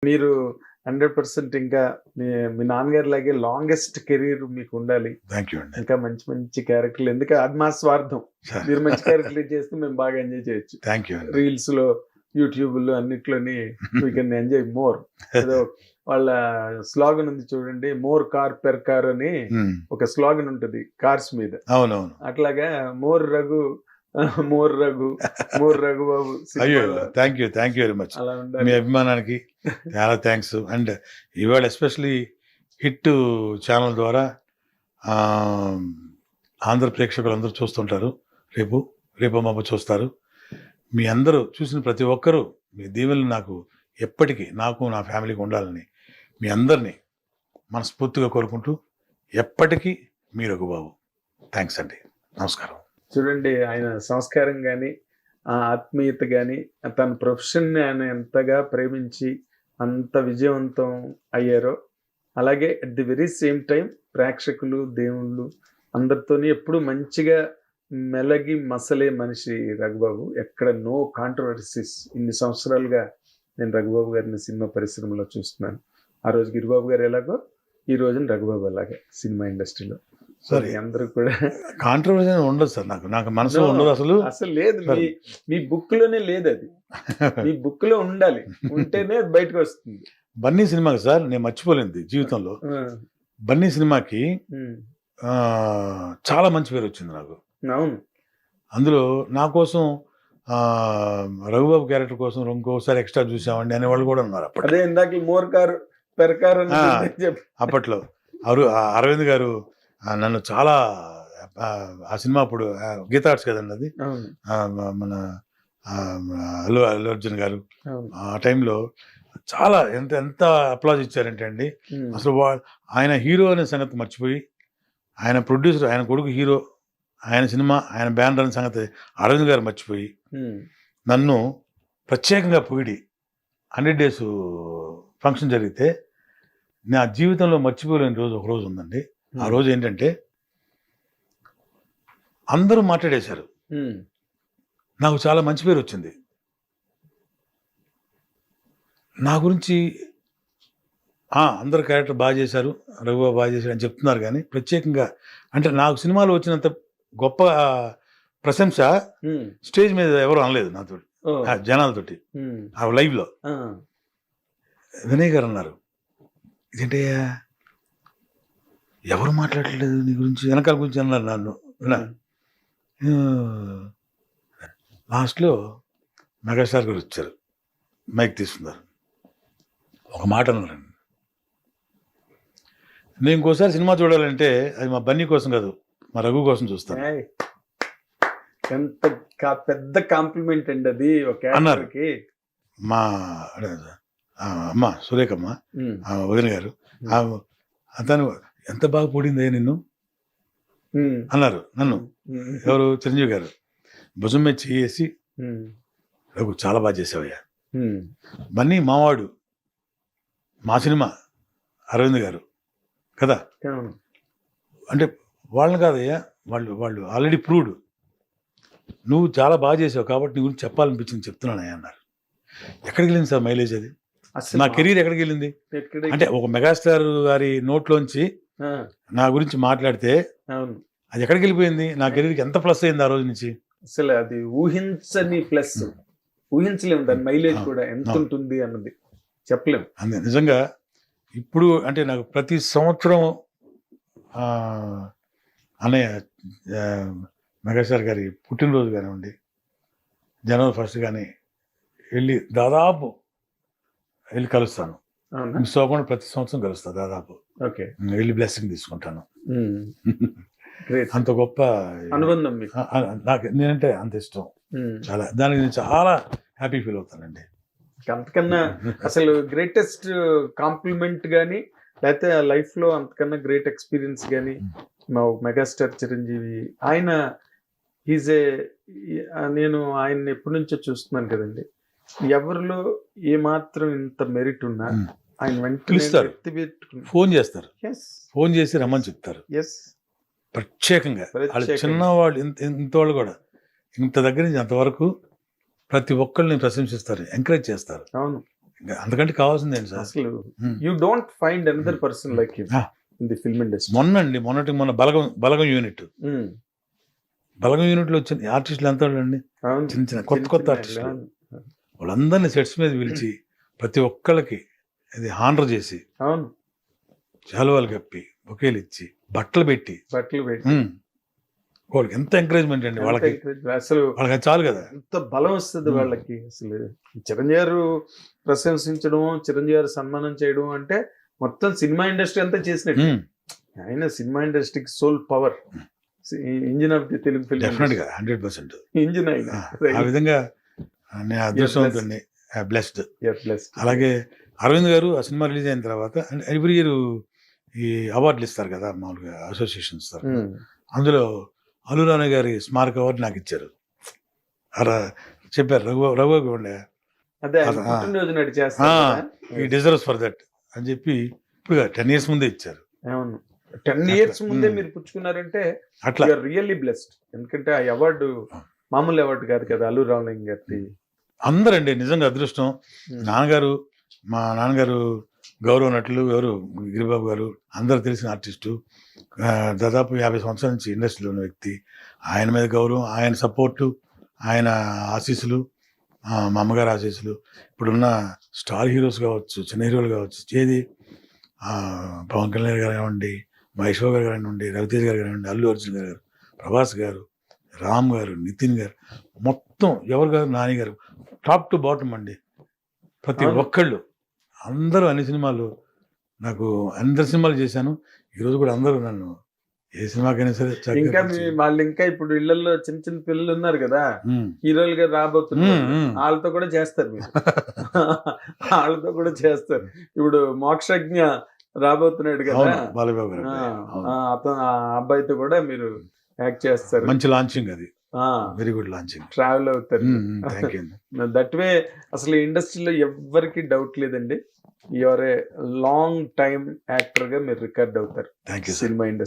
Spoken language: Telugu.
మీరు 100% ఇంకా మీ మీ నాన్నగారిలాగే లాంగెస్ట్ కెరీర్ మీకుండాలి. థ్యాంక్ యూ అండి. ఇంకా మంచి మంచి క్యారెక్టర్‌లు ఎందుకంటే అది మా స్వార్థం. మీరు మంచి క్యారెక్టర్‌లు చేస్తే మేము బాగా ఎంజాయ్ చేయొచ్చు. థ్యాంక్ యూ అండి. రీల్స్‌లో, యూట్యూబ్‌లో అన్నిట్లోని వీ కెన్ ఎంజాయ్ మోర్. ఏదో వాళ్ళ స్లోగన్ ఉంది చూడండి. మోర్ కార్ పెర్ కార్ అని ఒక స్లోగన్ ఉంటది కార్స్ మీద. అవునవును. అట్లాగా more Raghu more Raghu more Raghu Babu అయ్యో థ్యాంక్ యూ వెరీ మచ్. అలా మీ ఉండాలి. అభిమానానికి చాలా థ్యాంక్స్. అండ్ ఇవాళ ఎస్పెషలీ హిట్ ఛానల్ ద్వారా ఆంధ్ర ప్రేక్షకులు అందరూ చూస్తుంటారు. రేపు మాప చూస్తారు. మీ అందరూ చూసిన ప్రతి ఒక్కరూ మీ దీవెనలు నాకు ఎప్పటికీ నాకు నా ఫ్యామిలీకి ఉండాలని మీ అందరినీ మనస్ఫూర్తిగా కోరుకుంటూ ఎప్పటికీ మీ రఘుబాబు. థ్యాంక్స్ అండి. నమస్కారం. చూడండి ఆయన సంస్కారం కానీ ఆ ఆత్మీయత కానీ తన ప్రొఫెషన్ని ఆయన ఎంతగా ప్రేమించి అంత విజయవంతం అయ్యారో అలాగే at the very same time ప్రేక్షకులు దేవుళ్ళు అందరితోని ఎప్పుడు మంచిగా మెలగి మసలే మనిషి రఘుబాబు. ఎక్కడ నో కాంట్రవర్సీస్. ఇన్ని సంవత్సరాలుగా నేను రఘుబాబు గారిని సినిమా పరిశ్రమలో చూస్తున్నాను. ఆ రోజు గిరిబాబు గారు ఎలాగో ఈ రోజున రఘుబాబు అలాగే సినిమా ఇండస్ట్రీలో. సరే అందరూ కూడా కాంట్రవర్సీ ఉండదు సార్. నాకు మనసులో ఉండదు అసలు లేదు. మీ బుక్ లోనే లేదు. అది మీ బుక్ లో ఉండాలి. ఉంటేనే అది బయటకు వస్తుంది. బన్నీ సినిమాకి సార్ నేను మర్చిపోలేదు జీవితంలో. బన్నీ సినిమాకి చాలా మంచి పేరు వచ్చింది నాకు. అవును. అందులో నా కోసం రఘుబాబు క్యారెక్టర్ కోసం ఇంకోసారి ఎక్స్ట్రా చూసామండి అనే వాళ్ళు కూడా ఉన్నారు. అదే ఇందాక మోర్ కారు పెరకారు అప్పట్లో అరవింద్ గారు నన్ను చాలా ఆ సినిమా అప్పుడు గీతా ఆర్ట్స్ కదండి అది, మన అల్లు అర్జున్ గారు ఆ టైంలో చాలా ఎంత అప్లాజ్ ఇచ్చారంటే అండి. అసలు ఆయన హీరో అనే సంగతి మర్చిపోయి ఆయన ప్రొడ్యూసర్, ఆయన కొడుకు హీరో, ఆయన సినిమా, ఆయన బ్యానర్ అనే సంగతి అరవింద్ గారు మర్చిపోయి నన్ను ప్రత్యేకంగా పొగిడి 100 days ఫంక్షన్ జరిగితే నా జీవితంలో మర్చిపోలేని రోజు ఒక రోజు ఉందండి. ఆ రోజు ఏంటంటే అందరూ మాట్లాడేశారు. నాకు చాలా మంచి పేరు వచ్చింది. నా గురించి అందరు క్యారెక్టర్ బాగా చేశారు, రఘుబాబు బాగా చేశారు అని చెప్తున్నారు. కానీ ప్రత్యేకంగా అంటే నాకు సినిమాలో వచ్చినంత గొప్ప ప్రశంస స్టేజ్ మీద ఎవరు అనలేదు నాతో, జనాలతోటి. ఆ లైవ్లో వినయ్ గారు అన్నారు, ఇదేంటే ఎవరు మాట్లాడలేదు నీ గురించి, వెనకాల గురించి అన్నారు నన్ను. లాస్ట్లో మెగాస్టార్ గారు వచ్చారు, మైక్ తీసుకున్నారు, ఒక మాట అన్నారండి, నేను ఇంకోసారి సినిమా చూడాలంటే అది మా బన్నీ కోసం కాదు, మా రఘు కోసం చూస్తాను. ఎంత పెద్ద కాంప్లిమెంట్ అండి అది అన్నారు. మా అమ్మ సురేఖమ్మ వదిన గారు అతను ఎంత బాగా పొడిందే నిన్ను అన్నారు నన్ను. ఎవరు? చిరంజీవి గారు భుజం మీద చేసి రఘు చాలా బాగా చేసావయ్యా. బన్నీ మావాడు, మా సినిమా అరవింద్ గారు కదా అంటే వాళ్ళని కాదయ్యా, వాళ్ళు ఆల్రెడీ ప్రూవ్డ్, నువ్వు చాలా బాగా చేసావు కాబట్టి నీ గురించి చెప్పాలనిపించింది చెప్తున్నానయ్యా అన్నారు. ఎక్కడికి వెళ్ళింది సార్ మైలేజ్? అది నా కెరీర్ ఎక్కడికి వెళ్ళింది అంటే ఒక మెగాస్టార్ గారి నోట్లోంచి నా గురించి మాట్లాడితే అది ఎక్కడికి వెళ్ళిపోయింది? నా కెరీర్కి ఎంత ప్లస్ అయింది ఆ రోజు నుంచి? అసలు అది ఊహించని ప్లస్, ఊహించలేము దాని మైలేజ్ కూడా ఎంత ఉంటుంది అన్నది చెప్పలేము. అంతే నిజంగా. ఇప్పుడు అంటే నాకు ప్రతి సంవత్సరం అన్నయ్య మెగాస్టార్ గారి పుట్టినరోజు కానివ్వండి, జనవరి 1st కానీ వెళ్ళి దాదాపు వెళ్ళి కలుస్తాను. మిస్ అవ్వకుండా ప్రతి సంవత్సరం కలుస్తాను దాదాపు. వెళ్ళి బ్లెస్సింగ్ తీసుకుంటాను. అంత గొప్ప అనుబంధం నాకు, నేనంటే అంత ఇష్టం చాలా. దానికి నేను చాలా హ్యాపీ ఫీల్ అవుతానండి. అంతకన్నా అసలు గ్రేటెస్ట్ కాంప్లిమెంట్ కానీ లేకపోతే లైఫ్ లో అంతకన్నా గ్రేట్ ఎక్స్పీరియన్స్ కానీ మా మెగాస్టార్ చిరంజీవి ఆయన నేను ఆయన్ని ఎప్పటి నుంచో చూస్తున్నాను కదండి. ఎవరిలో ఏమాత్రం ఇంత మెరిట్ ఉన్నా ఆయన వెంటనే ఫోన్ చేస్తారు, ఫోన్ చేసి రమ్మని చెప్తారు. ప్రత్యేకంగా వాళ్ళు చిన్నవాళ్ళు ఇంతవాళ్ళు కూడా ఇంత దగ్గర నుంచి అంతవరకు ప్రతి ఒక్కరిని ప్రశంసిస్తారు, ఎంకరేజ్ చేస్తారు. అవును. ఇంకా అంతకంటే కావాల్సిందేంటి సార్. అసలు um. You don't find another person like you Ah. In the film industry. మొన్న బలగం యూనిట్ లో వచ్చిన ఆర్టిస్టులు ఎంత అండి, చిన్న కొత్త ఆర్టిస్టులు, వాళ్ళందరినీ సెట్స్ మీద పిలిచి ప్రతి ఒక్కళ్ళకి ఇది హానర్ చేసి అవును, శాలువాలు కప్పి బొకేలు ఇచ్చి బట్టలు పెట్టి ఉమ్. వాళ్ళకి ఎంత ఎంకరేజ్మెంట్ అండి, వాళ్ళకి అసలు వాళ్ళకి అది చాలు కదా. ఎంత బలం వస్తుంది వాళ్ళకి. అసలు చిరంజీవి గారు ప్రశంసించడం, చిరంజీవి గారు సన్మానం చేయడం అంటే మొత్తం సినిమా ఇండస్ట్రీ అంతా చేసినట్టు. ఉమ్. ఆయన సినిమా ఇండస్ట్రీకి soul power, engine of the Telugu film definite గా 100%. ఇంజిన్ ఆయన. ఆ విధంగా నేను అదృష్టవంతుడిని, బ్లెస్డ్. Blessed. అలాగే అరవింద్ గారు ఆ సినిమా రిలీజ్ అయిన తర్వాత ఎవ్రీ ఇయర్ ఈ అవార్డులు ఇస్తారు కదా మామూలుగా అసోసియేషన్ ఇస్తారు. అందులో అల్లురాణి గారి స్మారక అవార్డు నాకు ఇచ్చారు. అలా చెప్పారు, రఘు ఉండే అదే ఆయన పుట్టినరోజు నాడు చేస్తారు కదా. ఈ డిజర్వ్స్ ఫర్ దట్ అని చెప్పి ఇప్పుడు 10 years ముందే ఇచ్చారు. అవును, 10 years ముందే మీరు పుచ్చుకున్నారంటే అట్లా రియల్లీ బ్లెస్డ్. ఎందుకంటే ఆ అవార్డు మామూలు అవార్డు కాదు కదా, అల్లు రామలింగ గారి. అందరండి నిజంగా అదృష్టం. మా నాన్నగారు గౌరవ నటులు, ఎవరు గిరిబాబు గారు, అందరు తెలిసిన ఆర్టిస్టు, దాదాపు 50 సంవత్సరాల నుంచి ఇండస్ట్రీలో ఉన్న వ్యక్తి. ఆయన మీద గౌరవం, ఆయన సపోర్టు, ఆయన ఆశీస్సులు, మా అమ్మగారు ఆశీస్సులు, ఇప్పుడున్న స్టార్ హీరోస్ కావచ్చు, చిన్న హీరోలు కావచ్చు, ఏది పవన్ కళ్యాణ్ గారు కానివ్వండి, మహేష్ బాబు గారు కానివ్వండి, రవితేజ్ గారు కానివ్వండి, అల్లు అర్జున్ గారు, ప్రభాస్ గారు, రామ్ గారు, నితిన్ గారు, మొత్తం ఎవరు గారు, నాని గారు, టాప్ టు బాటమ్ అండి. ప్రతి ఒక్కళ్ళు అందరూ అన్ని సినిమాలు, నాకు అందరి సినిమాలు చేశాను. ఈరోజు కూడా అందరూ నన్ను ఏ సినిమాకైనా సరే ఇంకా వాళ్ళు ఇంకా ఇప్పుడు ఇళ్లలో చిన్న చిన్న పిల్లలు ఉన్నారు కదా, హీరోలుగా రాబోతున్నారు, వాళ్ళతో కూడా చేస్తారు మీరు. వాళ్ళతో కూడా చేస్తారు. ఇప్పుడు మోక్షజ్ఞ రాబోతున్నాడు కదా బాలబాబు గారు, అతను ఆ అబ్బాయితో కూడా మీరు యాక్ట్ చేస్తారు. మంచి లాంచింగ్ అది, వెరీ గుడ్ లాంచింగ్. ట్రావెల్ అవుతారు. దట్ వే అసలు ఇండస్ట్రీలో ఎవ్వరికి డౌట్ లేదండి, your a long time actor గా మీరు రికార్డ్ అవుతారు సినిమా ఇండస్ట్రీ.